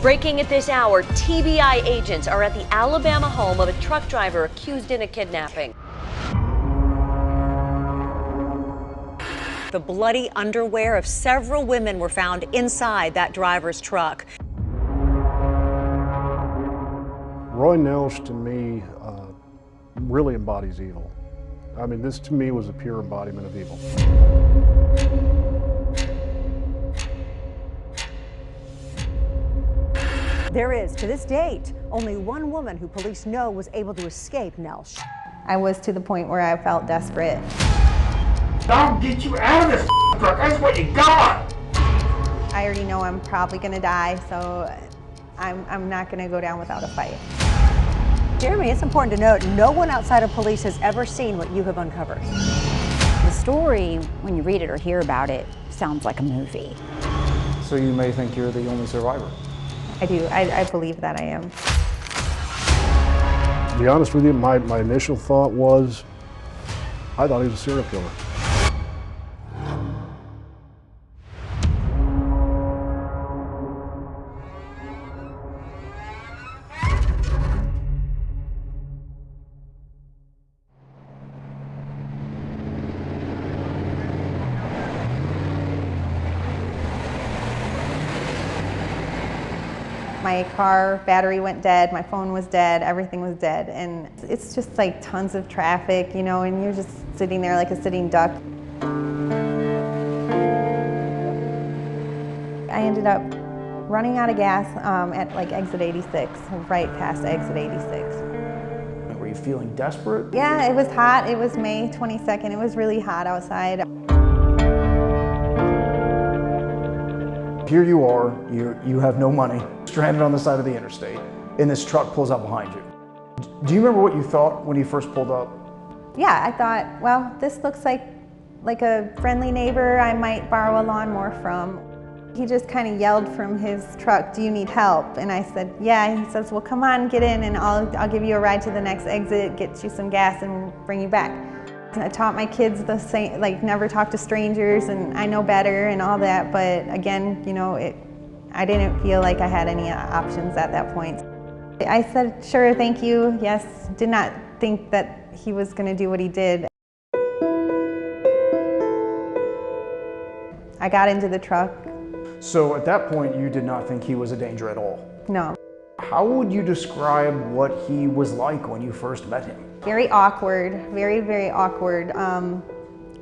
Breaking at this hour, TBI agents are at the Alabama home of a truck driver accused in a kidnapping. The bloody underwear of several women were found inside that driver's truck. Roy Nellsch, to me, really embodies evil. I mean, this to me was a pure embodiment of evil. There is, to this date, only one woman who police know was able to escape Nellsch. I was to the point where I felt desperate. I'll get you out of this truck, that's what you got! I already know I'm probably gonna die, so I'm not gonna go down without a fight. Jeremy, it's important to note, no one outside of police has ever seen what you have uncovered. The story, when you read it or hear about it, sounds like a movie. So you may think you're the only survivor. I do. I believe that I am. To be honest with you, my initial thought was, I thought he was a serial killer. My car battery went dead, my phone was dead, everything was dead. And it's just like tons of traffic, you know, and you're just sitting there like a sitting duck. I ended up running out of gas at like exit 86, right past exit 86. Were you feeling desperate? Yeah, it was hot. It was May 22nd. It was really hot outside. Here you are, you have no money, stranded on the side of the interstate, and this truck pulls up behind you. Do you remember what you thought when you first pulled up? Yeah, I thought, well, this looks like a friendly neighbor I might borrow a lawnmower from. He just kind of yelled from his truck, "Do you need help?" And I said, yeah. He says, well, come on, get in, and I'll give you a ride to the next exit, get you some gas, and bring you back. I taught my kids the same, like never talk to strangers, and I know better and all that, but again, you know, I didn't feel like I had any options at that point. I said, sure, thank you, yes. Did not think that he was gonna do what he did. I got into the truck. So at that point, you did not think he was a danger at all? No. How would you describe what he was like when you first met him? Very awkward, very, very awkward.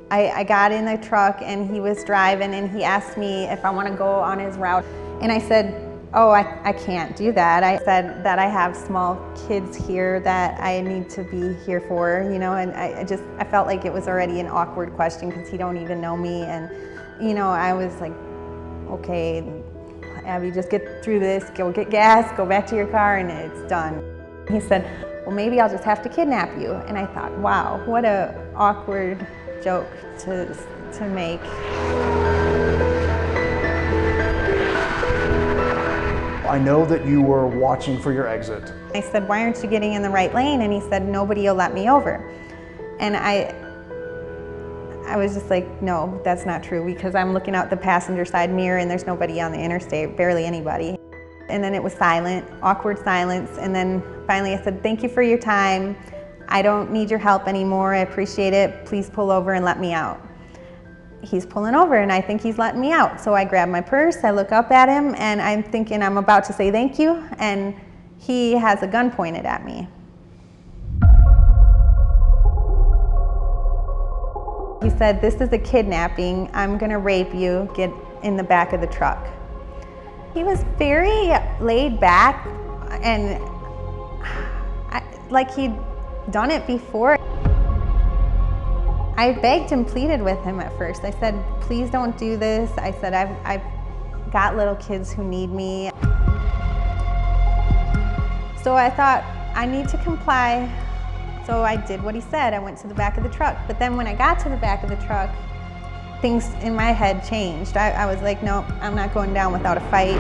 I got in the truck and he was driving and he asked me if I want to go on his route. And I said, oh, I can't do that. I said that I have small kids here that I need to be here for, you know, and I felt like it was already an awkward question because he don't even know me. And, you know, I was like, okay, Abby, just get through this, go get gas, go back to your car, and it's done. He said, well, maybe I'll just have to kidnap you. And I thought, wow, what a awkward joke to make. I know that you were watching for your exit. I said, why aren't you getting in the right lane? And he said, nobody will let me over. And I was just like, no, that's not true, because I'm looking out the passenger side mirror and there's nobody on the interstate, barely anybody. And then it was silent, awkward silence. And then finally I said, thank you for your time. I don't need your help anymore. I appreciate it. Please pull over and let me out. He's pulling over and I think he's letting me out. So I grab my purse, I look up at him, and I'm thinking I'm about to say thank you, and he has a gun pointed at me. He said, this is a kidnapping. I'm gonna rape you. Get in the back of the truck. He was very laid back and like he'd done it before. I begged and pleaded with him at first. I said, please don't do this. I said, I've got little kids who need me. So I thought, I need to comply. So I did what he said. I went to the back of the truck. But then when I got to the back of the truck, things in my head changed. I was like, no, I'm not going down without a fight.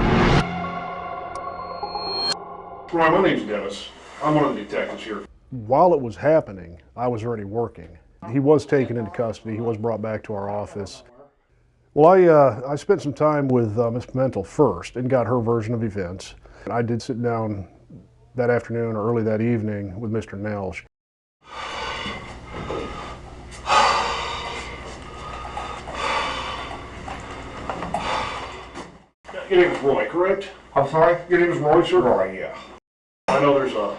Roy, my name's Dennis. I'm one of the detectives here. While it was happening, I was already working. He was taken into custody. He was brought back to our office. Well, I spent some time with Ms. Pimentel first and got her version of events. I did sit down that afternoon or early that evening with Mr. Nellsch. Your name is Roy, correct? I'm sorry? Your name is Roy, sir? Roy, yeah. I know there's a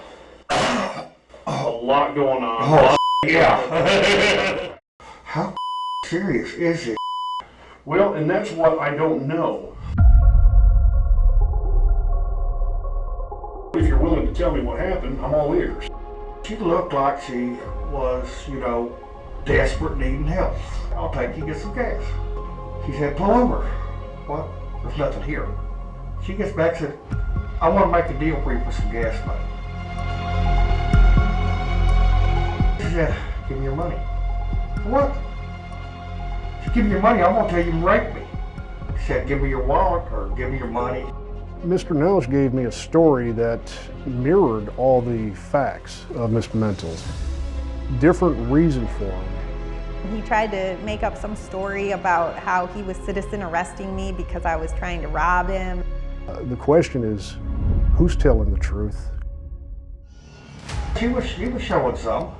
lot going on. Oh, yeah. How serious is it? Well, and that's what I don't know. If you're willing to tell me what happened, I'm all ears. She looked like she was, you know, desperate, needing help. I'll take you to get some gas. She said, pull over. What? There's nothing here. She gets back and said, I want to make a deal for you for some gas money. She said, give me your money. For what? She said, give me your money, I'm going to tell you to rape me. She said, give me your wallet or give me your money. Mr. Nellsch gave me a story that mirrored all the facts of Ms. Pimentel's. Different reason for him. He tried to make up some story about how he was citizen arresting me because I was trying to rob him. The question is, who's telling the truth? She was showing some.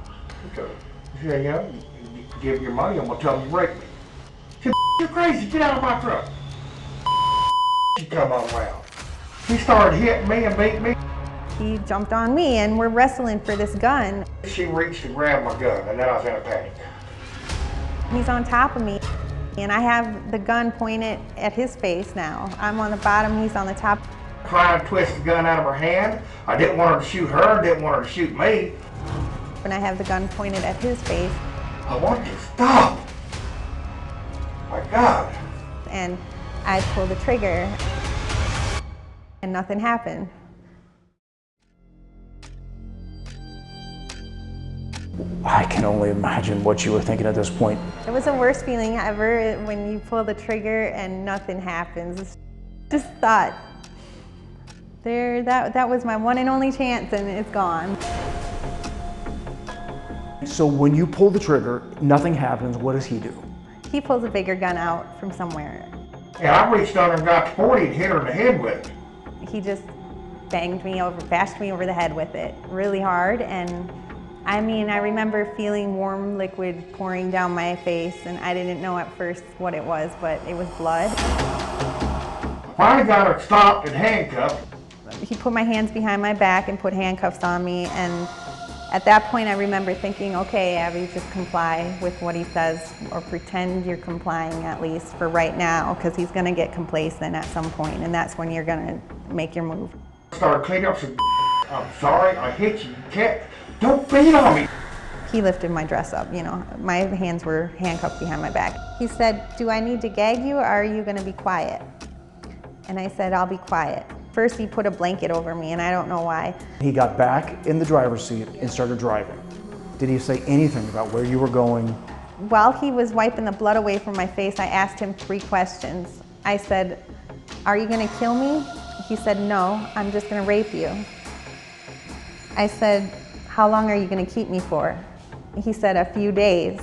Okay. She said, yeah, you give me your money, I'm going to tell them you raped me. She said, you're crazy, get out of my truck. She come on around. He started hitting me and beating me. He jumped on me and we're wrestling for this gun. She reached to grab my gun and then I was in a panic. He's on top of me and I have the gun pointed at his face now. I'm on the bottom, he's on the top. Trying to twist the gun out of her hand. I didn't want her to shoot her, didn't want her to shoot me. And I have the gun pointed at his face. I want you to stop. My God. And I pulled the trigger and nothing happened. I can only imagine what you were thinking at this point. It was the worst feeling ever when you pull the trigger and nothing happens. Just thought, that was my one and only chance and it's gone. So when you pull the trigger, nothing happens, what does he do? He pulls a bigger gun out from somewhere. And I reached under and got the 40 and hit her in the head with it. He just bashed me over the head with it really hard. And I mean, I remember feeling warm liquid pouring down my face and I didn't know at first what it was, but it was blood. Finally got her stopped and handcuffed. He put my hands behind my back and put handcuffs on me, and at that point I remember thinking, okay, Abby, just comply with what he says, or pretend you're complying at least for right now, because he's gonna get complacent at some point, and that's when you're gonna make your move. Started cleaning up some I'm sorry, I hit you, don't beat on me. He lifted my dress up, you know, my hands were handcuffed behind my back. He said, do I need to gag you or are you gonna be quiet? And I said, I'll be quiet. First he put a blanket over me and I don't know why. He got back in the driver's seat and started driving. Did he say anything about where you were going? While he was wiping the blood away from my face, I asked him 3 questions. I said, are you gonna kill me? He said, no, I'm just gonna rape you. I said, how long are you gonna keep me for? He said, a few days.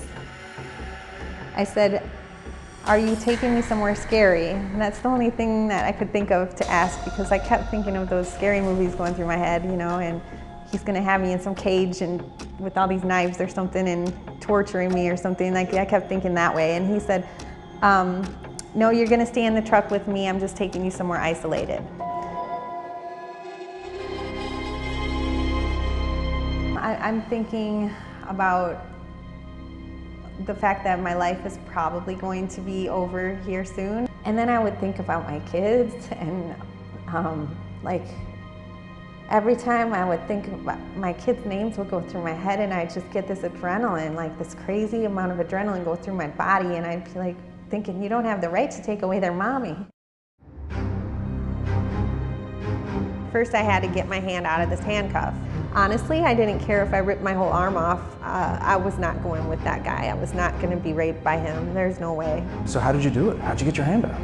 I said, are you taking me somewhere scary? And that's the only thing that I could think of to ask, because I kept thinking of those scary movies going through my head, you know, and he's gonna have me in some cage and with all these knives or something and torturing me or something. Like, I kept thinking that way. And he said, no, you're gonna stay in the truck with me. I'm just taking you somewhere isolated. I'm thinking about the fact that my life is probably going to be over here soon. And then I would think about my kids and like every time I would think about my kids' names would go through my head and I'd just get this adrenaline, like this crazy amount of adrenaline go through my body, and I'd be like thinking, you don't have the right to take away their mommy. First I had to get my hand out of this handcuff. Honestly, I didn't care if I ripped my whole arm off. I was not going with that guy. I was not going to be raped by him. There's no way. So how did you do it? How'd you get your hand out?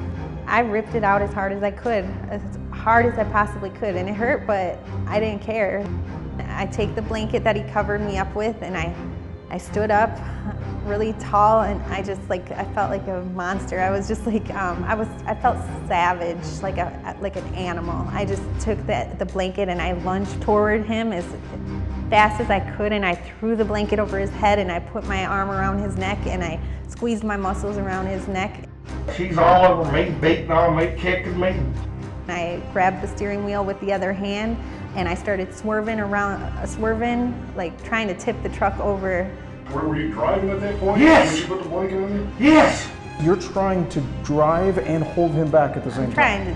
I ripped it out as hard as I could, as hard as I possibly could, and it hurt, but I didn't care. I take the blanket that he covered me up with and I stood up really tall, and I felt like a monster. I was just like, I felt savage, like an animal. I just took the blanket and I lunged toward him as fast as I could, and I threw the blanket over his head, and I put my arm around his neck, and I squeezed my muscles around his neck. She's all over me, beating on me, kicking me. I grabbed the steering wheel with the other hand, and I started swerving, like trying to tip the truck over. Were you driving at that point? Yes! When she put the blanket on you? Yes! You're trying to drive and hold him back at the same time.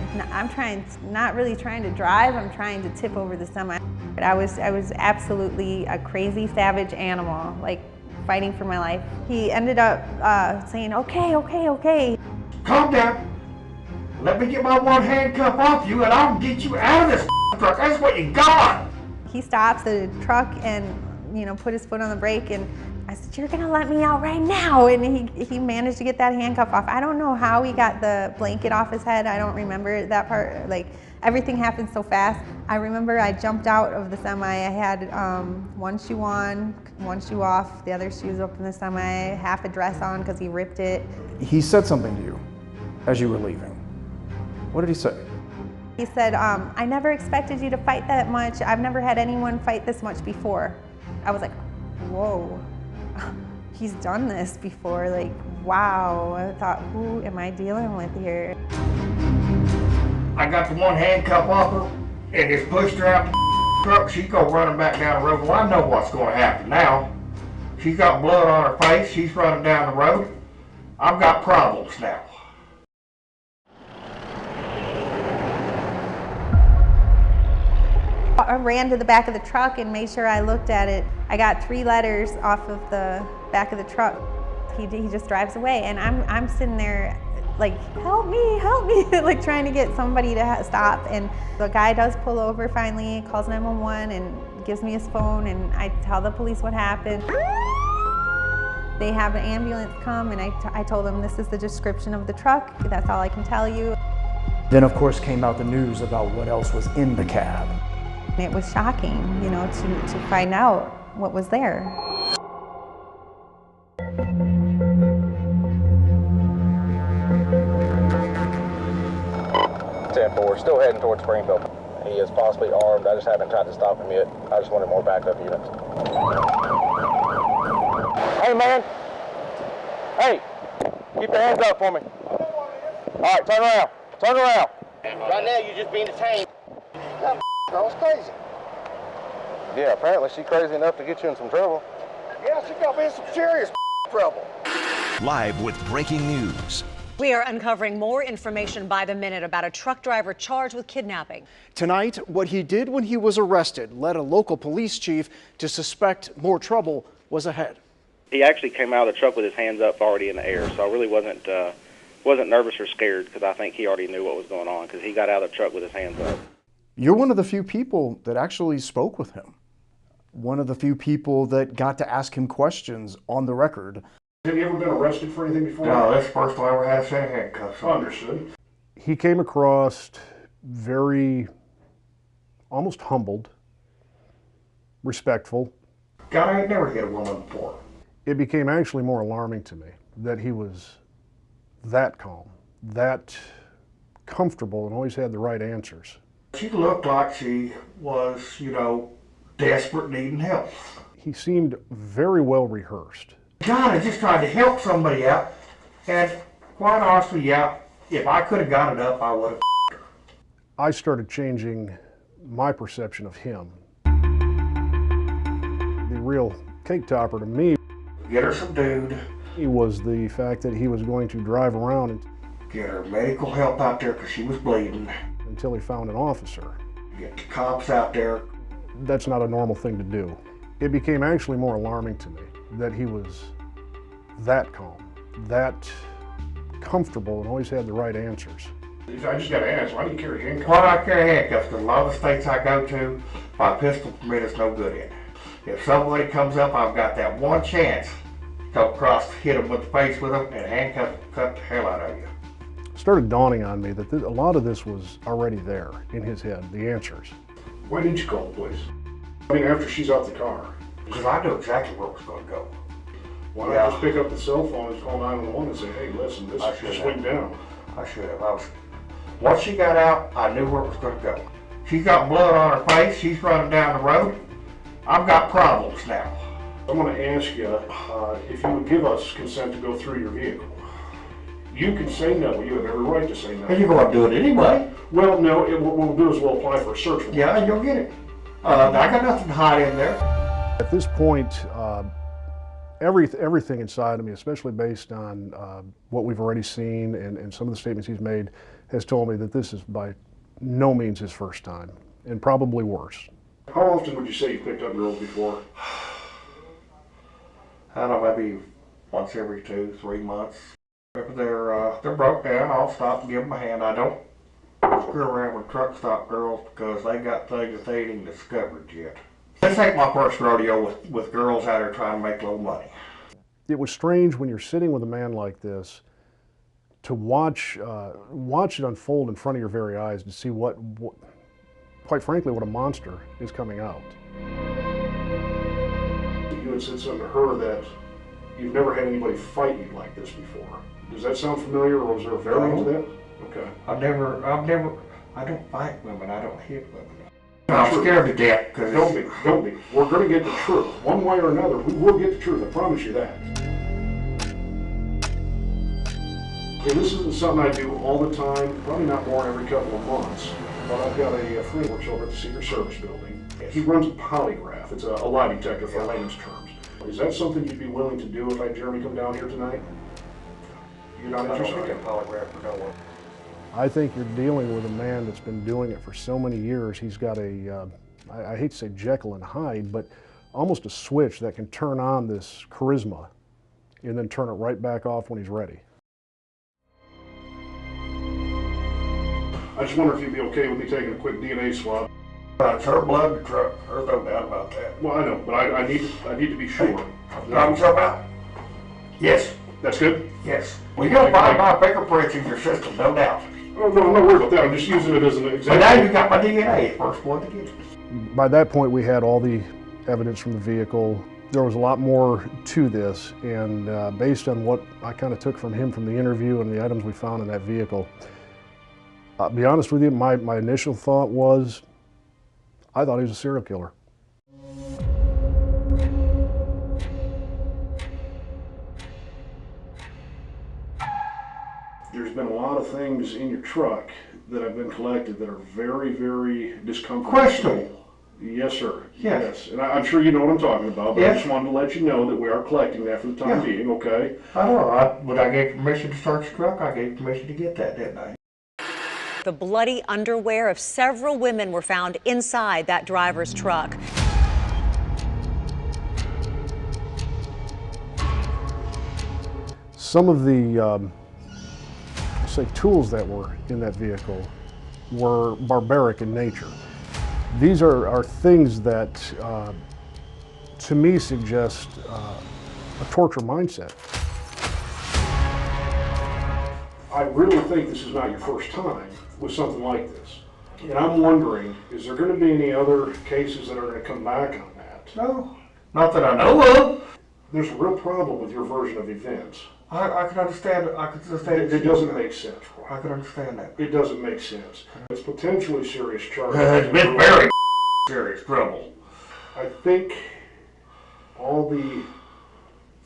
Not really trying to drive, I'm trying to tip over the semi. I was absolutely a crazy, savage animal, like fighting for my life. He ended up saying, okay. Calm down. Let me get my one handcuff off you and I'll get you out of this truck. That's what you got. He stops the truck and, put his foot on the brake, and I said, you're gonna let me out right now. And he managed to get that handcuff off. I don't know how he got the blanket off his head. I don't remember that part. Like, everything happened so fast. I remember I jumped out of the semi. I had one shoe on, one shoe off, the other shoe's up in the semi, half a dress on because he ripped it. He said something to you as you were leaving. What did he say? He said, I never expected you to fight that much. I've never had anyone fight this much before. I was like, whoa, he's done this before. Like, wow. I thought, who am I dealing with here? I got the one handcuff off her and just pushed her out the truck. She go running back down the road. Well, I know what's going to happen now. She's got blood on her face. She's running down the road. I've got problems now. I ran to the back of the truck and made sure I looked at it. I got 3 letters off of the back of the truck. He just drives away, and I'm sitting there like, help me, like trying to get somebody to stop. And the guy does pull over finally, calls 911 and gives me his phone, and I tell the police what happened. They have an ambulance come, and I told them this is the description of the truck. That's all I can tell you. Then of course came out the news about what else was in the cab. It was shocking, to find out what was there. 10-4, still heading towards Springfield. He is possibly armed. I just haven't tried to stop him yet. I just wanted more backup units. Hey, man. Hey, keep your hands up for me. All right, turn around. Turn around. Right now, you're just being detained. That girl's crazy. Yeah, apparently she's crazy enough to get you in some trouble. Yeah, she got me in some serious trouble. Live with breaking news. We are uncovering more information by the minute about a truck driver charged with kidnapping. Tonight, what he did when he was arrested led a local police chief to suspect more trouble was ahead. He actually came out of the truck with his hands up already in the air, so I really wasn't nervous or scared because I think he already knew what was going on because he got out of the truck with his hands up. You're one of the few people that actually spoke with him. One of the few people that got to ask him questions on the record. Have you ever been arrested for anything before? No, that's the first time I ever had a set of handcuffs on. Understood. He came across very, almost humbled, respectful. God, I ain't never hit a woman before. It became actually more alarming to me that he was that calm, that comfortable, and always had the right answers. She looked like she was, desperate, needing help. He seemed very well rehearsed. God, I just tried to help somebody out, and quite honestly, yeah, if I could have got it up, I would have. I started changing my perception of him. The real cake topper to me, get her some dude. He was the fact that he was going to drive around and get her medical help out there because she was bleeding. Until he found an officer. Get the cops out there. That's not a normal thing to do. It became actually more alarming to me that he was that calm, that comfortable, and always had the right answers. I just got to ask, why do you carry handcuffs? Why do I carry handcuffs? Because a lot of the states I go to, my pistol permit is no good in. If somebody comes up, I've got that one chance to come across, hit them with the face with them, and handcuff them, cut the hell out of you. It started dawning on me that a lot of this was already there in his head, the answers. Why didn't you call the police? I mean, after she's out the car. Because I knew exactly where it was going to go. Why not just pick up the cell phone and call 911 and say, hey, listen, this just went down? I should have. Once she got out, I knew where it was going to go. She's got blood on her face. She's running down the road. I've got problems now. I'm going to ask you if you would give us consent to go through your vehicle. You can say no. You have every right to say no. But you're going to do it anyway. Well, no. What we'll do is we'll apply for a search warrant. Yeah, and you'll get it. I got nothing to hide in there. At this point, everything inside of me, especially based on what we've already seen and some of the statements he's made, has told me that this is by no means his first time, and probably worse. How often would you say you picked up girls before? I don't know, maybe once every 2-3 months. If they're broke down, I'll stop and give them a hand. I don't screw around with truck stop girls because they got things that they ain't even discovered yet. This ain't my first rodeo with girls out there trying to make a little money. It was strange when you're sitting with a man like this to watch it unfold in front of your very eyes, to see what quite frankly, what a monster is coming out. You had said something to her that you've never had anybody fight you like this before. Does that sound familiar, or was there a variant to that? Okay. I don't fight women. I don't hit women. I'm scared to death. Don't be. We're going to get the truth. One way or another, we will get the truth. I promise you that. Okay, this isn't something I do all the time, probably not more than every couple of months, but I've got a friend who works over at the Secret Service building. He runs a polygraph. It's a lie detector for layman's terms. Is that something you'd be willing to do if I had Jeremy come down here tonight? You're not interested? I don't get a polygraph for no one. I think you're dealing with a man that's been doing it for so many years. He's got a, I hate to say Jekyll and Hyde, but almost a switch that can turn on this charisma and then turn it right back off when he's ready. I just wonder if you'd be okay with me taking a quick DNA swab. It's her blood in the truck. There's no doubt about that. Well, I know, but I need to be sure. Hey, you know what I'm talking about? Yes. That's good? Yes. Well, you're going to find my fingerprints in your system, no doubt. Oh, no, I'm not worried about that. I'm just using it as an example. But now you got my DNA, first one to get it. By that point, we had all the evidence from the vehicle. There was a lot more to this, and based on what I kind of took from him from the interview and the items we found in that vehicle, I'll be honest with you, my initial thought was, I thought he was a serial killer. There's been a lot of things in your truck that have been collected that are very, very discomforting. Questionable. Yes, sir. Yes. And I'm sure you know what I'm talking about, but yes. I just wanted to let you know that we are collecting that for the time being, okay? I know. When I gave permission to search the truck, I gave permission to get that, didn't I? The bloody underwear of several women were found inside that driver's truck. Some of the say tools that were in that vehicle were barbaric in nature. These are things that to me suggest a torture mindset. I really think this is not your first time with something like this. And I'm wondering, is there going to be any other cases that are going to come back on that? No, not that I know of. There's a real problem with your version of events. I can understand it. I can understand it. It doesn't make sense. I can understand that. It doesn't make sense. It's potentially serious charges. It's been very serious trouble. I think all the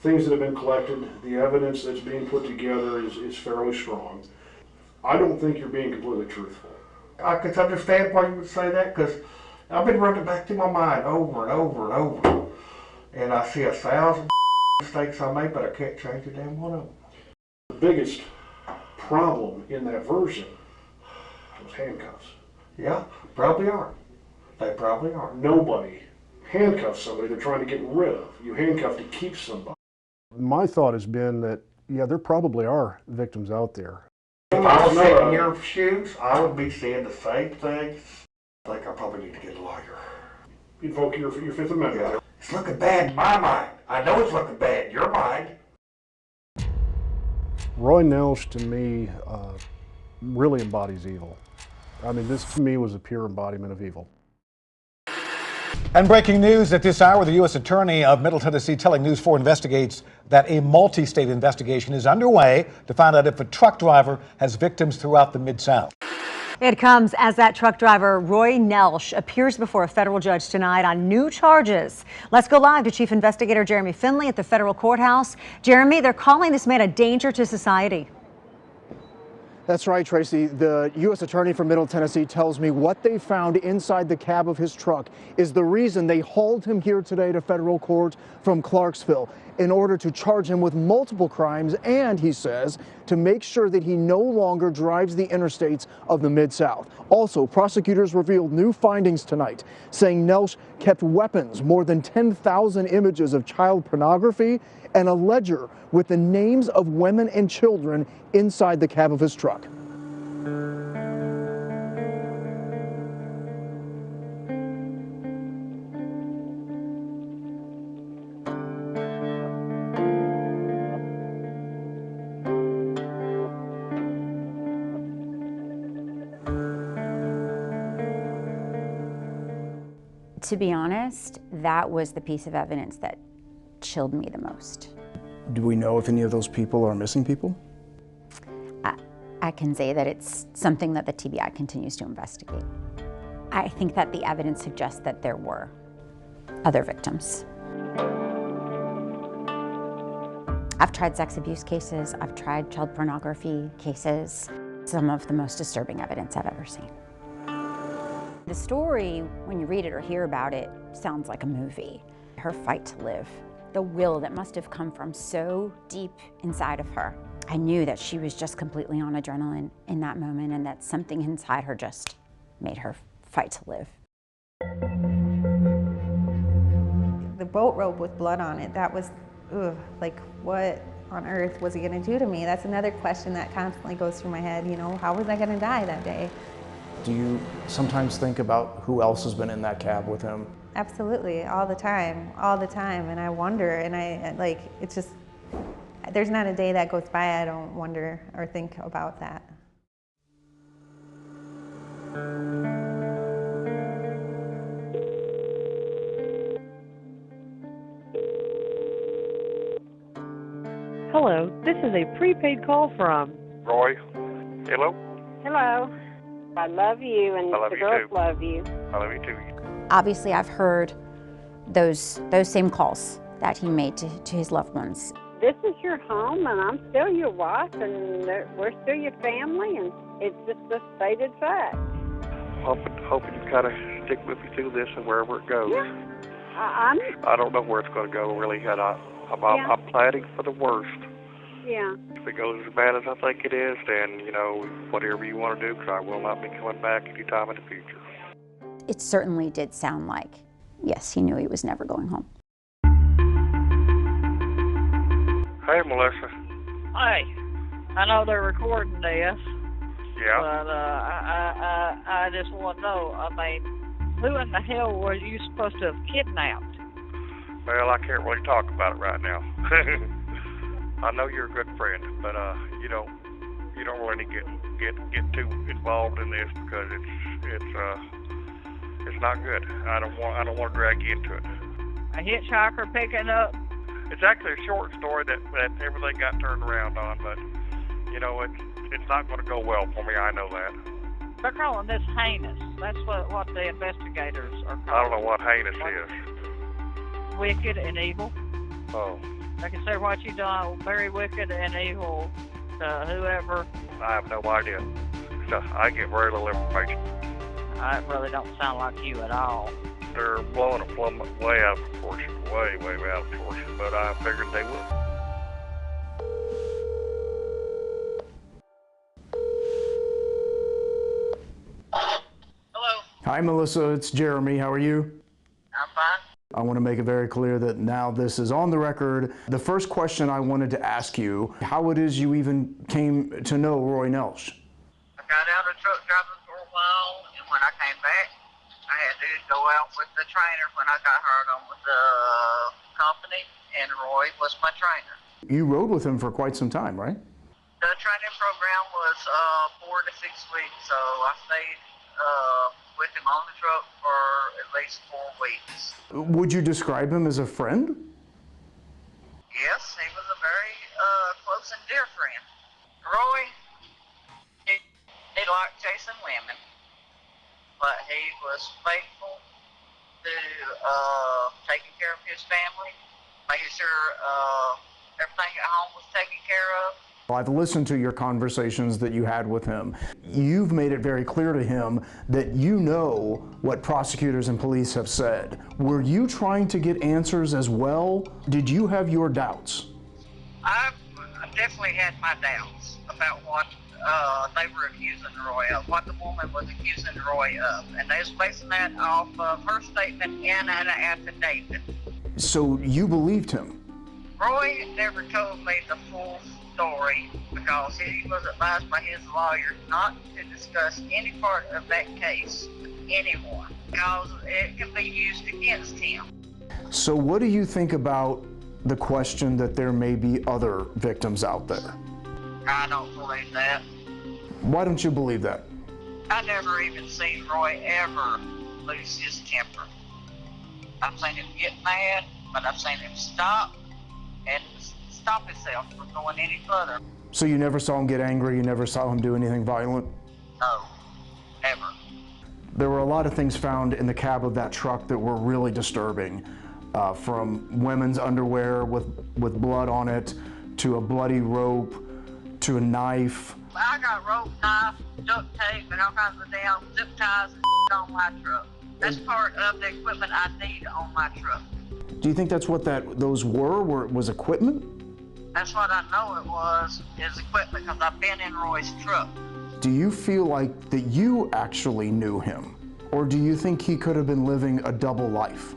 things that have been collected, the evidence that's being put together is fairly strong. I don't think you're being completely truthful. I can understand why you would say that, because I've been running back through my mind over and over and over. And I see 1,000 mistakes I made, but I can't change a damn one of them. The biggest problem in that version was handcuffs. Yeah, probably are. They probably are. Nobody handcuffs somebody they're trying to get rid of. You handcuff to keep somebody. My thought has been that, yeah, there probably are victims out there. If I was sitting in your shoes, I would be saying the same thing. I think I probably need to get a lawyer. Invoke your Fifth Amendment. Yeah. It's looking bad in my mind. I know it's looking bad in your mind. Roy Nellsch, to me, really embodies evil. I mean, this to me was a pure embodiment of evil. And breaking news at this hour, the U.S. Attorney of Middle Tennessee telling News 4 investigates that a multi-state investigation is underway to find out if a truck driver has victims throughout the Mid-South. It comes as that truck driver, Roy Nellsch, appears before a federal judge tonight on new charges. Let's go live to Chief Investigator Jeremy Finley at the federal courthouse. Jeremy, they're calling this man a danger to society. That's right, Tracy. The U.S. Attorney for Middle Tennessee tells me what they found inside the cab of his truck is the reason they hauled him here today to federal court from Clarksville in order to charge him with multiple crimes and, he says, to make sure that he no longer drives the interstates of the Mid-South. Also, prosecutors revealed new findings tonight, saying Nellsch kept weapons, more than 10,000 images of child pornography, and a ledger with the names of women and children inside the cab of his truck. To be honest, that was the piece of evidence that chilled me the most. Do we know if any of those people are missing people? I can say that it's something that the TBI continues to investigate. I think that the evidence suggests that there were other victims. I've tried sex abuse cases, I've tried child pornography cases, some of the most disturbing evidence I've ever seen. The story, when you read it or hear about it, sounds like a movie. Her fight to live, the will that must have come from so deep inside of her. I knew that she was just completely on adrenaline in that moment and that something inside her just made her fight to live. The boat robe with blood on it, that was, like what on earth was he gonna do to me? That's another question that constantly goes through my head, you know, how was I gonna die that day? Do you sometimes think about who else has been in that cab with him? Absolutely, all the time, and I wonder, and I like, it's just, there's not a day that goes by I don't wonder or think about that. Hello, this is a prepaid call from Roy. Hello? Hello. I love you, and the girls love you. I love you too. Obviously, I've heard those same calls that he made to his loved ones. This is your home, and I'm still your wife, and we're still your family, and it's just a stated fact. Hoping you kind of stick with me through this and wherever it goes. Yeah. I don't know where it's going to go, really. I'm planning for the worst. Yeah. If it goes as bad as I think it is, then, you know, whatever you want to do, because I will not be coming back anytime in the future. It certainly did sound like, yes, he knew he was never going home. Hey, Melissa. Hey, I know they're recording this. Yeah. But I just want to know, I mean, who in the hell were you supposed to have kidnapped? Well, I can't really talk about it right now. I know you're a good friend, but you don't really get too involved in this because it's not good. I don't want to drag you into it. A hitchhiker picking up? It's actually a short story that everything got turned around on, but you know it's not going to go well for me. I know that. They're calling this heinous. That's what the investigators are calling. I don't know what heinous is. Wicked and evil. Oh. They can say what you done, very wicked and evil to whoever. I have no idea. So I get very little information. I really don't sound like you at all. They're blowing a plumb way out of proportion, way out of proportion, but I figured they would. Hello. Hi, Melissa. It's Jeremy. How are you? I'm fine. I want to make it very clear that now this is on the record. The first question I wanted to ask you, how it is you even came to know Roy Nellsch? I got out of truck driving for a while, and when I came back, I had to go out with the trainer when I got hired on with the company, and Roy was my trainer. You rode with him for quite some time, right? The training program was 4 to 6 weeks, so I stayed with him on the truck for at least 4 weeks. Would you describe him as a friend? Yes, he was a very close and dear friend. Roy, he liked chasing women, but he was faithful to taking care of his family, making sure everything at home was taken care of. I've listened to your conversations that you had with him. You've made it very clear to him that you know what prosecutors and police have said. Were you trying to get answers as well? Did you have your doubts? I definitely had my doubts about what they were accusing Roy of, what the woman was accusing Roy of. And they was basing that off of her statement and an affidavit. So you believed him? Roy never told me the full story because he was advised by his lawyer not to discuss any part of that case with anyone because it can be used against him. So what do you think about the question that there may be other victims out there? I don't believe that. Why don't you believe that? I never even seen Roy ever lose his temper. I've seen him get mad, but I've seen him stop and stop himself from going any further. So you never saw him get angry, you never saw him do anything violent? No, never. There were a lot of things found in the cab of that truck that were really disturbing, from women's underwear with blood on it, to a bloody rope, to a knife. I got rope, knife, duct tape, and all kinds of damn zip ties and on my truck. That's part of the equipment I need on my truck. Do you think that's what those was equipment? That's what I know it was, is equipment, because I've been in Roy's truck. Do you feel like that you actually knew him? Or do you think he could have been living a double life?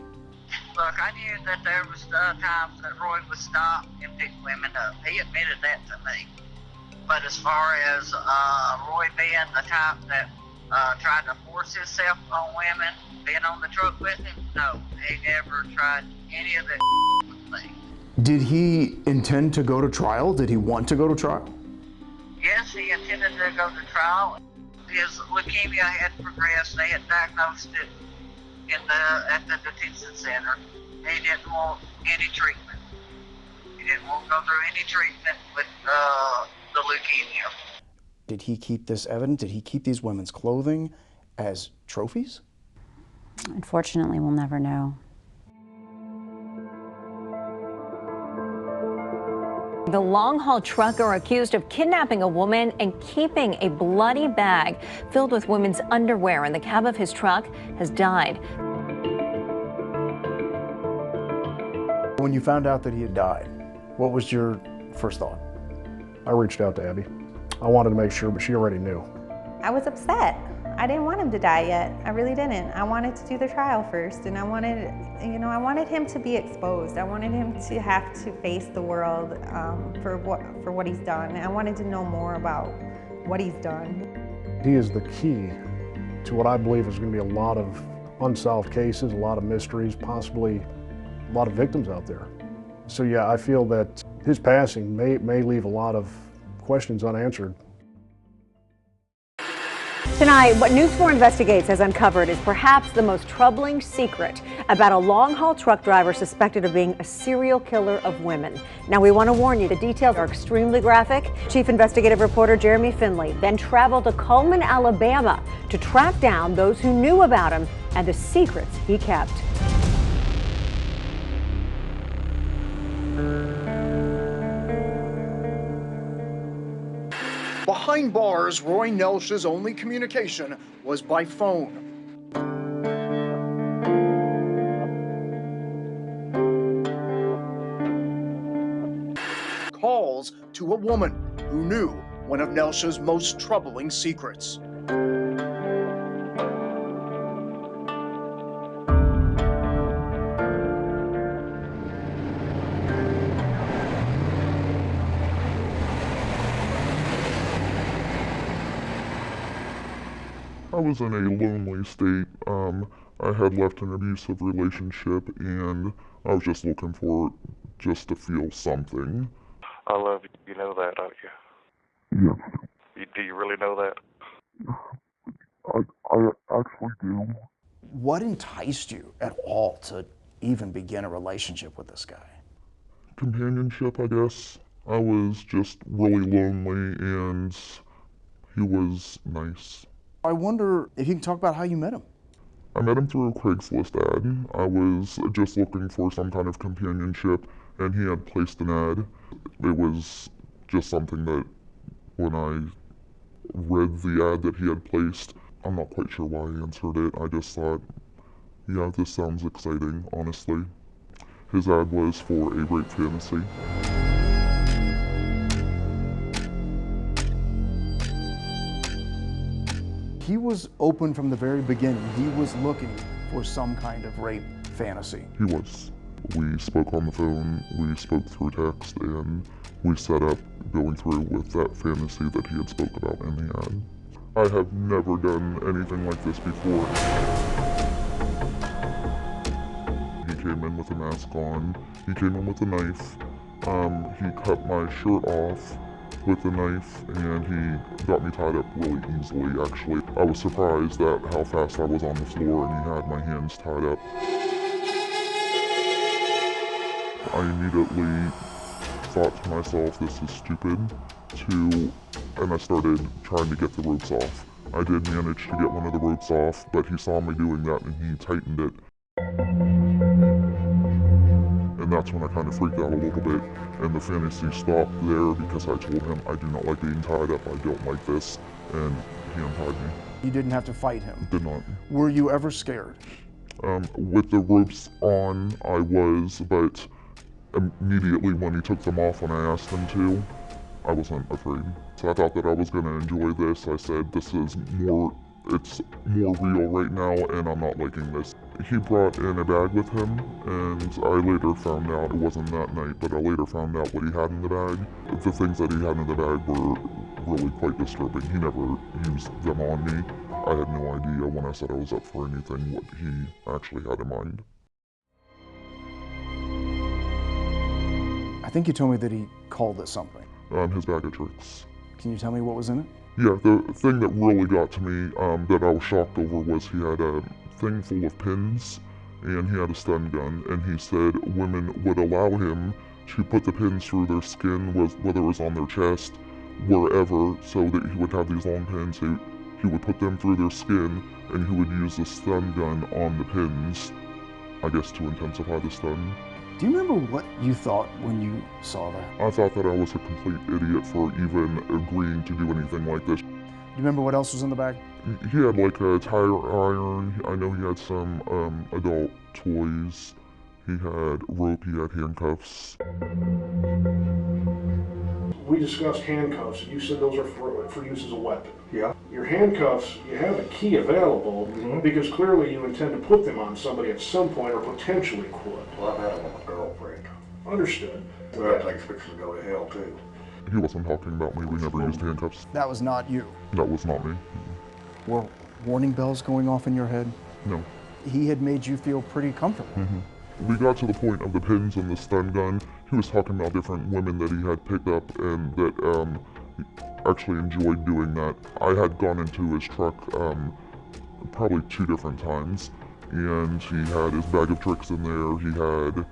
Look, I knew that there was times that Roy would stop and pick women up. He admitted that to me. But as far as Roy being the type that tried to force himself on women, being on the truck with him, no, he never tried any of that with me. Did he intend to go to trial? Did he want to go to trial? Yes, he intended to go to trial. His leukemia had progressed. They had diagnosed it at the detention center. He didn't want any treatment. He didn't want to go through any treatment with the leukemia. Did he keep this evidence? Did he keep these women's clothing as trophies? Unfortunately, we'll never know. The long-haul trucker accused of kidnapping a woman and keeping a bloody bag filled with women's underwear in the cab of his truck has died. When you found out that he had died, what was your first thought? I reached out to Abby. I wanted to make sure, but she already knew. I was upset. I didn't want him to die yet. I really didn't. I wanted to do the trial first, and I wanted him to be exposed. I wanted him to have to face the world for what he's done. I wanted to know more about what he's done. He is the key to what I believe is going to be a lot of unsolved cases, a lot of mysteries, possibly a lot of victims out there. So yeah, I feel that his passing may leave a lot of questions unanswered. Tonight, what News 4 Investigates has uncovered is perhaps the most troubling secret about a long-haul truck driver suspected of being a serial killer of women. Now, we want to warn you, the details are extremely graphic. Chief Investigative Reporter Jeremy Finley then traveled to Cullman, Alabama to track down those who knew about him and the secrets he kept. Behind bars, Roy Nellsch's only communication was by phone. Calls to a woman who knew one of Nellsch's most troubling secrets. I was in a lonely state. I had left an abusive relationship, and I was just looking for just to feel something. I love you. You know that, don't you? Yes. Do you really know that? I actually do. What enticed you at all to even begin a relationship with this guy? Companionship, I guess. I was just really lonely and he was nice. I wonder if you can talk about how you met him. I met him through a Craigslist ad. I was just looking for some kind of companionship and he had placed an ad. It was just something that when I read the ad that he had placed, I'm not quite sure why I answered it. I just thought, yeah, this sounds exciting, honestly. His ad was for a rape fantasy. He was open from the very beginning. He was looking for some kind of rape fantasy. He was. We spoke on the phone, we spoke through text, and we set up going through with that fantasy that he had spoke about in the ad. I have never done anything like this before. He came in with a mask on, he came in with a knife, he cut my shirt off with the knife, and he got me tied up really easily, actually. I was surprised at how fast I was on the floor and he had my hands tied up. I immediately thought to myself, this is stupid, and I started trying to get the ropes off. I did manage to get one of the ropes off, but he saw me doing that and he tightened it. And that's when I kind of freaked out a little bit, and the fantasy stopped there because I told him I do not like being tied up, I don't like this, and he untied me. You didn't have to fight him? Did not. Were you ever scared? With the ropes on, I was, but immediately when he took them off when I asked him to, I wasn't afraid. So I thought that I was going to enjoy this. I said, it's more real right now and I'm not liking this. He brought in a bag with him and I later found out, it wasn't that night, but I later found out what he had in the bag. The things that he had in the bag were really quite disturbing. He never used them on me. I had no idea when I said I was up for anything what he actually had in mind. I think you told me that he called it something. His bag of tricks. Can you tell me what was in it? Yeah, the thing that really got to me that I was shocked over was he had a thing full of pins and he had a stun gun, and he said women would allow him to put the pins through their skin, whether it was on their chest, wherever, so that he would have these long pins. He would put them through their skin and he would use the stun gun on the pins, I guess to intensify the stun. Do you remember what you thought when you saw that? I thought that I was a complete idiot for even agreeing to do anything like this. Do you remember what else was in the bag? He had like a tire iron. I know he had some adult toys. He had rope, he had handcuffs. We discussed handcuffs, and you said those are for use as a weapon. Yeah. Your handcuffs, you have a key available because clearly you intend to put them on somebody at some point or potentially could. Well, I've had them on my girlfriend. Understood. So that thing's fixing to go to hell, too. He wasn't talking about me. We never used handcuffs. That was not you? That was not me. Were warning bells going off in your head? No. He had made you feel pretty comfortable. We got to the point of the pins and the stun gun. He was talking about different women that he had picked up and that actually enjoyed doing that. I had gone into his truck probably 2 different times, and he had his bag of tricks in there. He had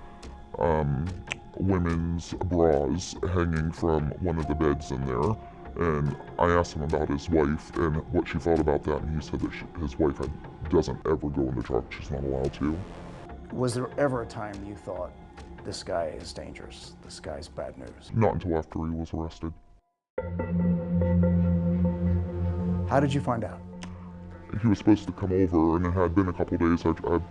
women's bras hanging from one of the beds in there. And I asked him about his wife and what she thought about that, and he said that his wife doesn't ever go in the truck. She's not allowed to. Was there ever a time you thought, this guy is dangerous, this guy's bad news? Not until after he was arrested. How did you find out? He was supposed to come over, and it had been a couple days. I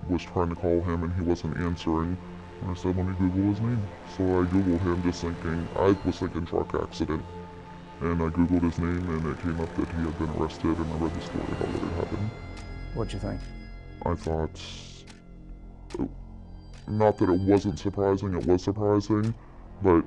was trying to call him, and he wasn't answering. And I said, let me Google his name. So I Googled him just thinking, I was thinking truck accident. And I Googled his name, and it came up that he had been arrested, and I read the story about what had happened. What'd you think? I thought, not that it wasn't surprising, it was surprising, but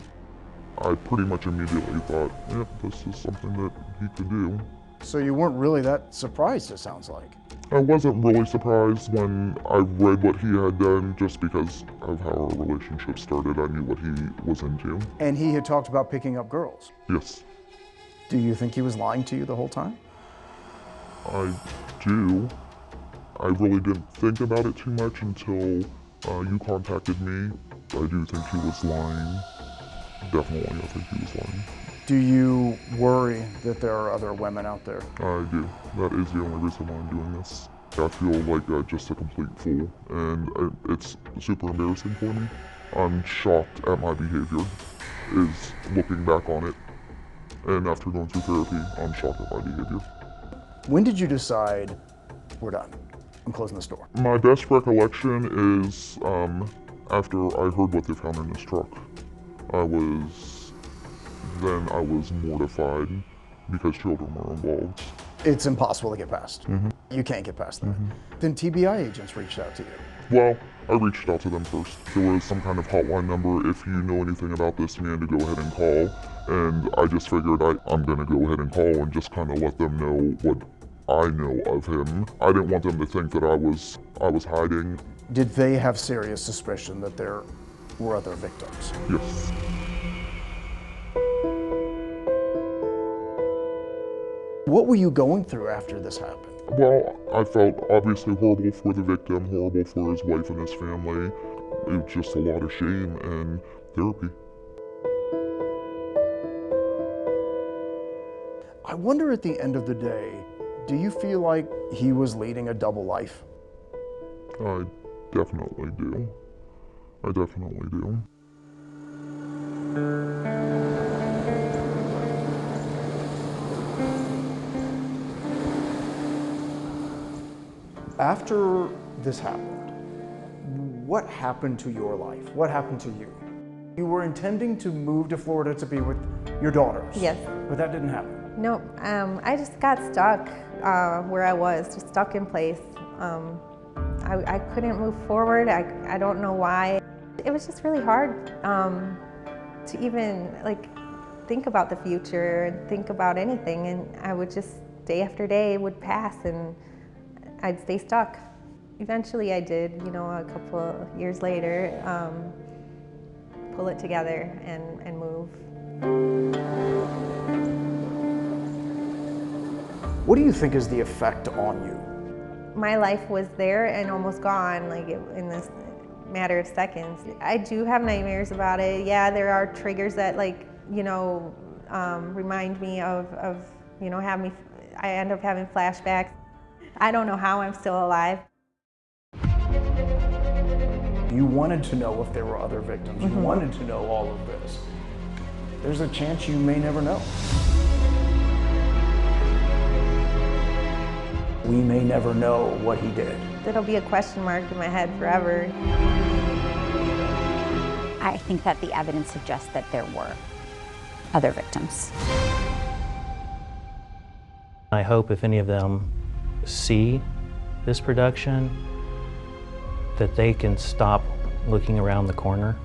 I pretty much immediately thought, yeah, this is something that he could do. So you weren't really that surprised, it sounds like. I wasn't really surprised when I read what he had done, just because of how our relationship started. I knew what he was into. And he had talked about picking up girls? Yes. Do you think he was lying to you the whole time? I do. I really didn't think about it too much until you contacted me. I do think he was lying. Definitely, I think he was lying. Do you worry that there are other women out there? I do. That is the only reason why I'm doing this. I feel like just a complete fool, and it's super embarrassing for me. I'm shocked at my behavior, is looking back on it. And after going through therapy, I'm shocked at my behavior. When did you decide, we're done, I'm closing this door? My best recollection is after I heard what they found in this truck. I was mortified because children were involved. It's impossible to get past. You can't get past that. Then TBI agents reached out to you. Well, I reached out to them first. There was some kind of hotline number if you know anything about this man to go ahead and call. And I just figured I'm gonna go ahead and call and just kind of let them know what I know of him. I didn't want them to think that I was hiding. Did they have serious suspicion that there were other victims? Yes. What were you going through after this happened? Well, I felt obviously horrible for the victim, horrible for his wife and his family. It was just a lot of shame and therapy. I wonder at the end of the day, do you feel like he was leading a double life? I definitely do. I definitely do. After this happened, what happened to your life? What happened to you? You were intending to move to Florida to be with your daughters. Yes. But that didn't happen. No, I just got stuck where I was, just stuck in place. I couldn't move forward. I don't know why. It was just really hard to even think about the future and think about anything. And I would just, day after day would pass and I'd stay stuck. Eventually I did, a couple of years later, pull it together and move. What do you think is the effect on you? My life was there and almost gone, in this matter of seconds. I do have nightmares about it. Yeah, there are triggers that remind me of I end up having flashbacks. I don't know how I'm still alive. You wanted to know if there were other victims. You wanted to know all of this. There's a chance you may never know. We may never know what he did. It'll be a question mark in my head forever. I think that the evidence suggests that there were other victims. I hope if any of them see this production, that they can stop looking around the corner.